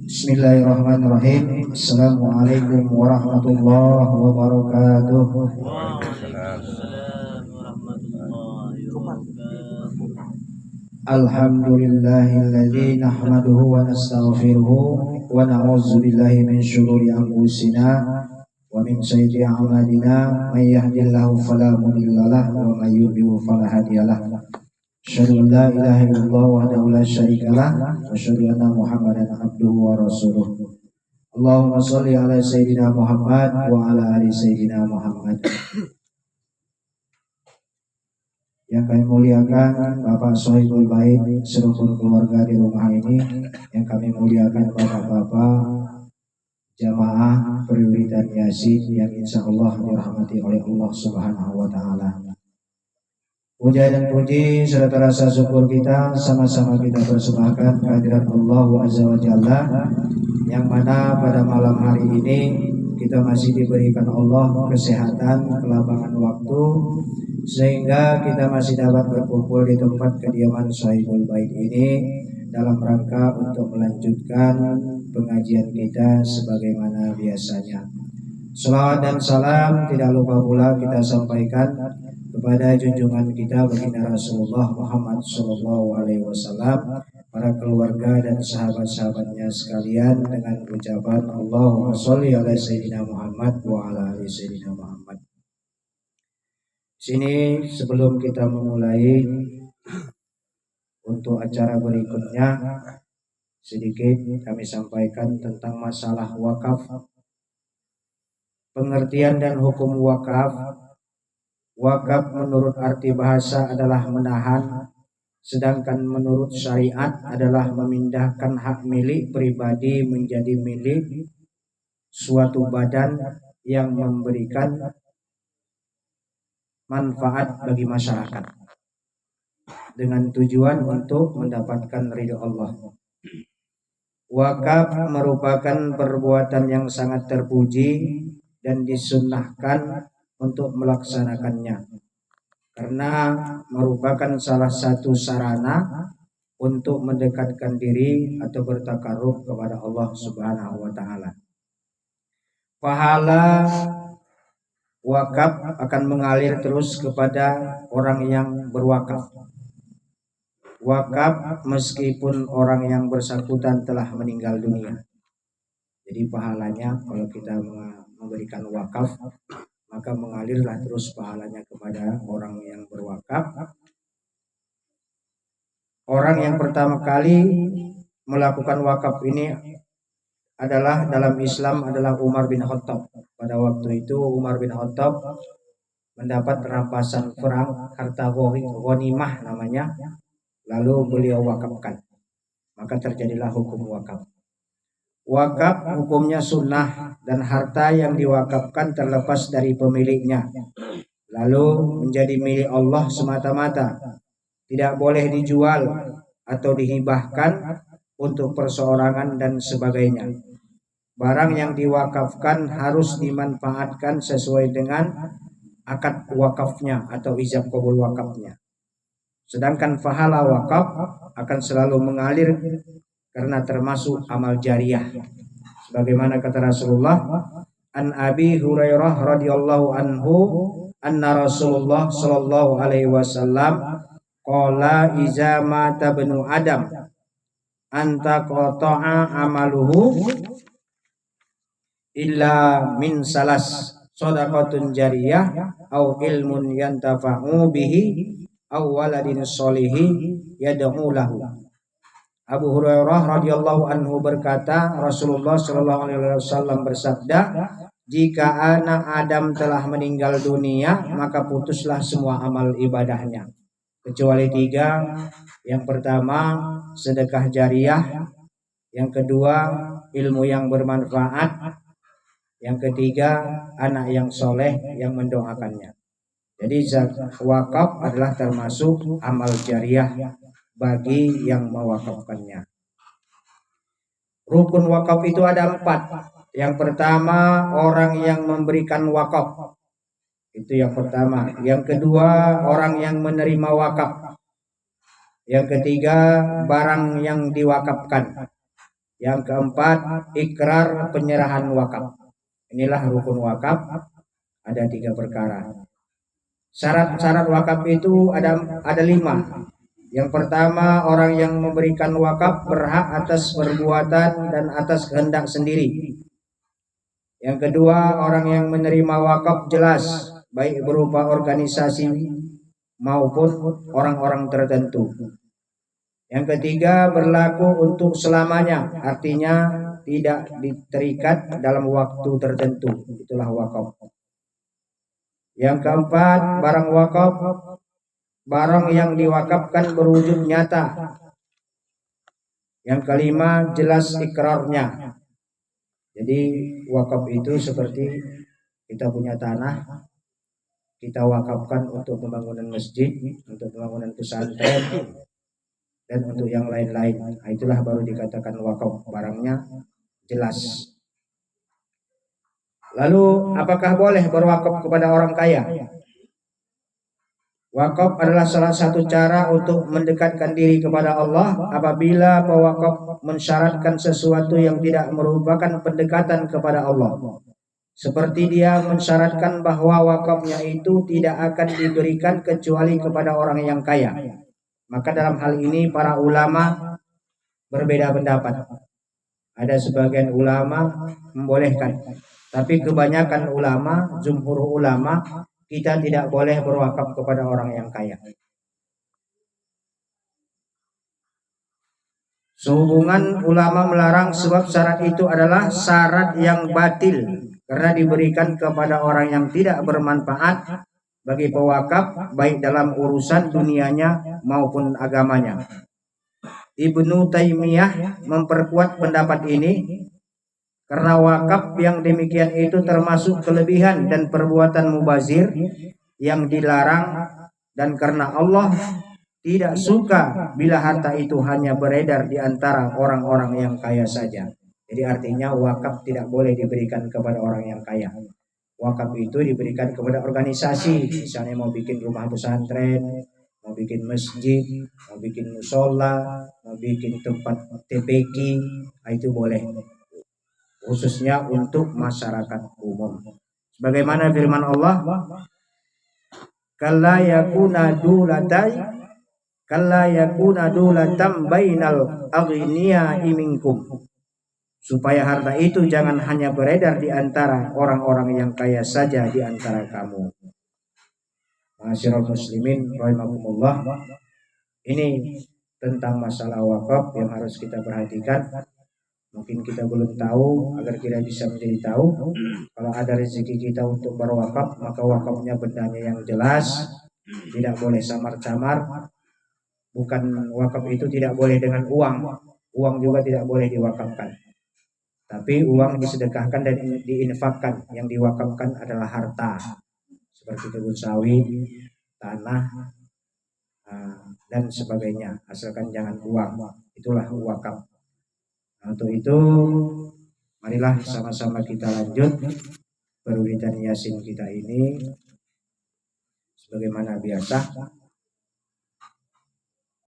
Bismillahirrahmanirrahim. Assalamualaikum warahmatullahi wabarakatuh. Waalaikumsalam warahmatullahi wabarakatuh. Alhamdulillahilladzi nahmaduhu wa nastaghfiruhu wa na'udzu billahi min syururi anfusina wa min sayyiati a'malina may yahdihillahu fala mudilla lahu wa may yudlil fala hadiyalah. Asyhadu an la ilaha illallah wahdahu la syarikalah wa asyhadu anna Muhammadan abduhu wa rasuluh. Allahumma sholli ala sayyidina Muhammad wa ala ali sayyidina Muhammad. Yang kami muliakan Bapak Sohibul Bait seluruh keluarga di rumah ini, yang kami muliakan Bapak-bapak jamaah prioritas Yasin yang insya Allah dirahmati oleh Allah Subhanahu wa Ta'ala. Puja dan puji serta rasa syukur kita sama-sama kita persembahkan kehadirat Allah Azza wa Jalla, yang mana pada malam hari ini kita masih diberikan Allah kesehatan, kelapangan waktu, sehingga kita masih dapat berkumpul di tempat kediaman Sohibul Bait ini dalam rangka untuk melanjutkan pengajian kita sebagaimana biasanya. Salawat dan salam tidak lupa pula kita sampaikan kepada junjungan kita baginda Rasulullah Muhammad Sallallahu Alaihi Wasallam, para keluarga dan sahabat-sahabatnya sekalian, dengan ucapan Allahumma sholli ala sayyidina Muhammad wa ala ali sayyidina Muhammad. Sini sebelum kita memulai untuk acara berikutnya, sedikit kami sampaikan tentang masalah wakaf. Pengertian dan hukum wakaf. Wakaf menurut arti bahasa adalah menahan, sedangkan menurut syariat adalah memindahkan hak milik pribadi menjadi milik suatu badan yang memberikan manfaat bagi masyarakat dengan tujuan untuk mendapatkan ridho Allah. Wakaf merupakan perbuatan yang sangat terpuji dan disunnahkan untuk melaksanakannya, karena merupakan salah satu sarana untuk mendekatkan diri atau bertakarub kepada Allah Subhanahu wa Ta'ala. Pahala wakaf akan mengalir terus kepada orang yang berwakaf. Wakaf meskipun orang yang bersangkutan telah meninggal dunia. Jadi pahalanya kalau kita memberikan wakaf, maka mengalirlah terus pahalanya kepada orang yang berwakaf. Orang yang pertama kali melakukan wakaf ini adalah dalam Islam adalah Umar bin Khattab. Pada waktu itu Umar bin Khattab mendapat rampasan perang, harta ghanimah namanya, lalu beliau wakafkan. Maka terjadilah hukum wakaf. Wakaf hukumnya sunnah dan harta yang diwakafkan terlepas dari pemiliknya, lalu menjadi milik Allah semata-mata, tidak boleh dijual atau dihibahkan untuk perseorangan dan sebagainya. Barang yang diwakafkan harus dimanfaatkan sesuai dengan akad wakafnya atau ijab qabul wakafnya. Sedangkan pahala wakaf akan selalu mengalir karena termasuk amal jariyah. Sebagaimana kata Rasulullah, an Abi Hurairah radhiyallahu anhu, anna Rasulullah sallallahu alaihi wasallam qala iza mata banu Adam anta qata'a amaluhu illa min salas, shadaqatun jariyah au ilmun yantafa'u bihi au waladin sholihi yad'u lahu. Abu Hurairah radhiyallahu anhu berkata, Rasulullah shallallahu alaihi wasallam bersabda, jika anak Adam telah meninggal dunia, maka putuslah semua amal ibadahnya kecuali 3. Yang pertama, sedekah jariyah. Yang kedua, ilmu yang bermanfaat. Yang ketiga, anak yang soleh yang mendoakannya. Jadi wakaf adalah termasuk amal jariyah bagi yang mewakafkannya. Rukun wakaf itu ada 4. Yang pertama, orang yang memberikan wakaf. Itu yang pertama. Yang kedua, orang yang menerima wakaf. Yang ketiga, barang yang diwakafkan. Yang keempat, ikrar penyerahan wakaf. Inilah rukun wakaf, ada 3 perkara. Syarat-syarat wakaf itu ada 5. Yang pertama, orang yang memberikan wakaf berhak atas perbuatan dan atas kehendak sendiri. Yang kedua, orang yang menerima wakaf jelas, baik berupa organisasi maupun orang-orang tertentu. Yang ketiga, berlaku untuk selamanya, artinya tidak terikat dalam waktu tertentu. Itulah wakaf. Yang keempat, barang wakaf, barang yang diwakafkan berwujud nyata. Yang kelima, jelas ikrarnya. Jadi wakaf itu seperti kita punya tanah, kita wakafkan untuk pembangunan masjid, untuk pembangunan pesantren, dan untuk yang lain-lain. Nah, itulah baru dikatakan wakaf, barangnya jelas. Lalu apakah boleh berwakaf kepada orang kaya? Wakaf adalah salah satu cara untuk mendekatkan diri kepada Allah apabila pewakaf mensyaratkan sesuatu yang tidak merupakan pendekatan kepada Allah. Seperti dia mensyaratkan bahwa wakafnya itu tidak akan diberikan kecuali kepada orang yang kaya. Maka dalam hal ini para ulama berbeda pendapat. Ada sebagian ulama membolehkan, tapi kebanyakan ulama, jumhur ulama, kita tidak boleh berwakaf kepada orang yang kaya. Sehubungan ulama melarang sebab syarat itu adalah syarat yang batil karena diberikan kepada orang yang tidak bermanfaat bagi pewakaf baik dalam urusan dunianya maupun agamanya. Ibnu Taimiyah memperkuat pendapat ini karena wakaf yang demikian itu termasuk kelebihan dan perbuatan mubazir yang dilarang, dan karena Allah tidak suka bila harta itu hanya beredar di antara orang-orang yang kaya saja. Jadi artinya wakaf tidak boleh diberikan kepada orang yang kaya. Wakaf itu diberikan kepada organisasi, misalnya mau bikin rumah pesantren, mau bikin masjid, mau bikin musola, mau bikin tempat TPQ, itu boleh. Khususnya untuk masyarakat umum. Sebagaimana firman Allah, kalla yakuna dulatam bainal aghniya'i minkum. Supaya harta itu jangan hanya beredar di antara orang-orang yang kaya saja di antara kamu. Ma'asyiral muslimin rahimakumullah. Ini tentang masalah wakaf yang harus kita perhatikan. Mungkin kita belum tahu, agar kita bisa menjadi tahu. Kalau ada rezeki kita untuk berwakaf, maka wakafnya bendanya yang jelas, tidak boleh samar-samar. Bukan, wakaf itu tidak boleh dengan uang, uang juga tidak boleh diwakafkan. Tapi uang disedekahkan dan diinfakkan. Yang diwakafkan adalah harta, seperti kebun sawit, tanah, dan sebagainya. Asalkan jangan uang, itulah wakaf. Untuk itu, marilah sama-sama kita lanjut perwiridan Yasin kita ini sebagaimana biasa.